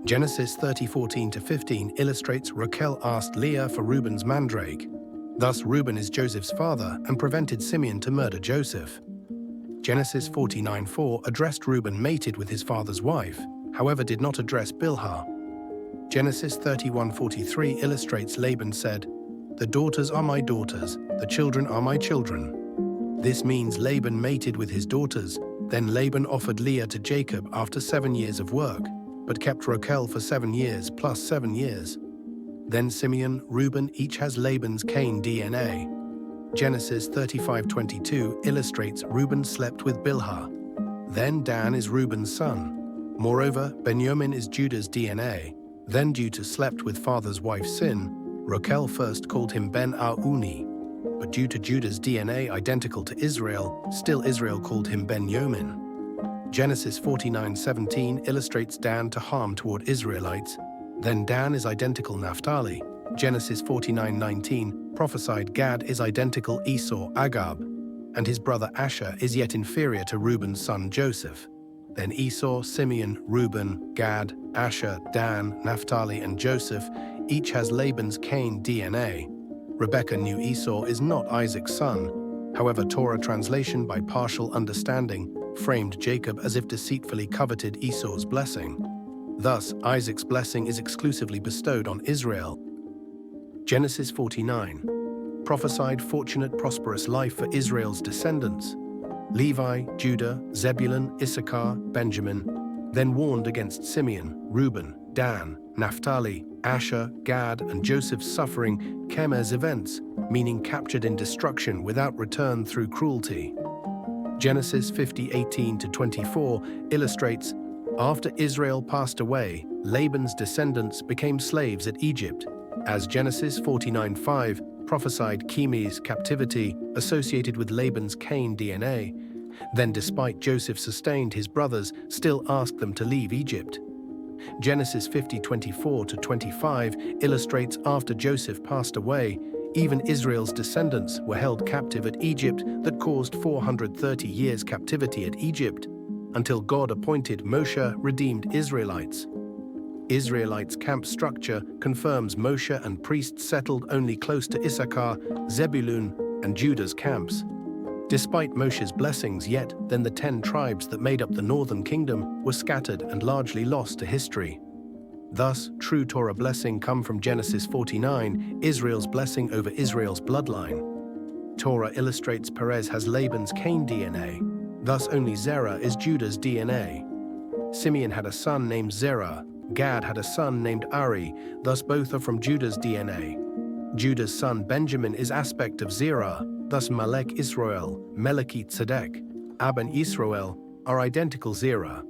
Genesis 30:14-15 illustrates Rachel asked Leah for Reuben's mandrake. Thus Reuben is Joseph's father and prevented Simeon to murder Joseph. Genesis 49:4 addressed Reuben mated with his father's wife, however did not address Bilhah. Genesis 31:43 illustrates Laban said, "The daughters are my daughters, the children are my children." This means Laban mated with his daughters. Then Laban offered Leah to Jacob after 7 years of work, but kept Rachel for 7 years plus 7 years. Then Simeon, Reuben each has Laban's Cain DNA. Genesis 35:22 illustrates Reuben slept with Bilhah. Then Dan is Reuben's son. Moreover, Benjamin is Judah's DNA. Then due to slept with father's wife's sin, Rachel first called him Ben-Uni. But due to Judah's DNA identical to Israel, still Israel called him Benjamin. Genesis 49:17 illustrates Dan to harm toward Israelites. Then Dan is identical Naphtali. Genesis 49:19 prophesied Gad is identical Esau Agab, and his brother Asher is yet inferior to Reuben's son Joseph. Then Esau, Simeon, Reuben, Gad, Asher, Dan, Naphtali, and Joseph each has Laban's Cain DNA. Rebekah knew Esau is not Isaac's son. However, Torah translation by partial understanding framed Jacob as if deceitfully coveted Esau's blessing. Thus, Isaac's blessing is exclusively bestowed on Israel. Genesis 49 prophesied fortunate, prosperous life for Israel's descendants. Levi, Judah, Zebulun, Issachar, Benjamin, then warned against Simeon, Reuben, Dan, Naphtali, Asher, Gad, and Joseph's suffering came as events, meaning captured in destruction without return through cruelty. Genesis 50:18-24 illustrates, after Israel passed away, Laban's descendants became slaves at Egypt, as Genesis 49:5 prophesied Chemi's captivity associated with Laban's Cain DNA. Then despite Joseph sustained his brothers, still asked them to leave Egypt. Genesis 50:24-25 illustrates after Joseph passed away, even Israel's descendants were held captive at Egypt that caused 430 years captivity at Egypt, until God appointed Moshe redeemed Israelites. Israelites' camp structure confirms Moshe and priests settled only close to Issachar, Zebulun, and Judah's camps. Despite Moshe's blessings, yet then the 10 tribes that made up the northern kingdom were scattered and largely lost to history. Thus, true Torah blessing come from Genesis 49, Israel's blessing over Israel's bloodline. Torah illustrates Perez has Laban's Cain DNA, thus only Zerah is Judah's DNA. Simeon had a son named Zerah, Gad had a son named Ari, thus both are from Judah's DNA. Judah's son Benjamin is aspect of Zerah, thus Malek Israel, Meleki Tzedek, Ab and Israel are identical Zerah.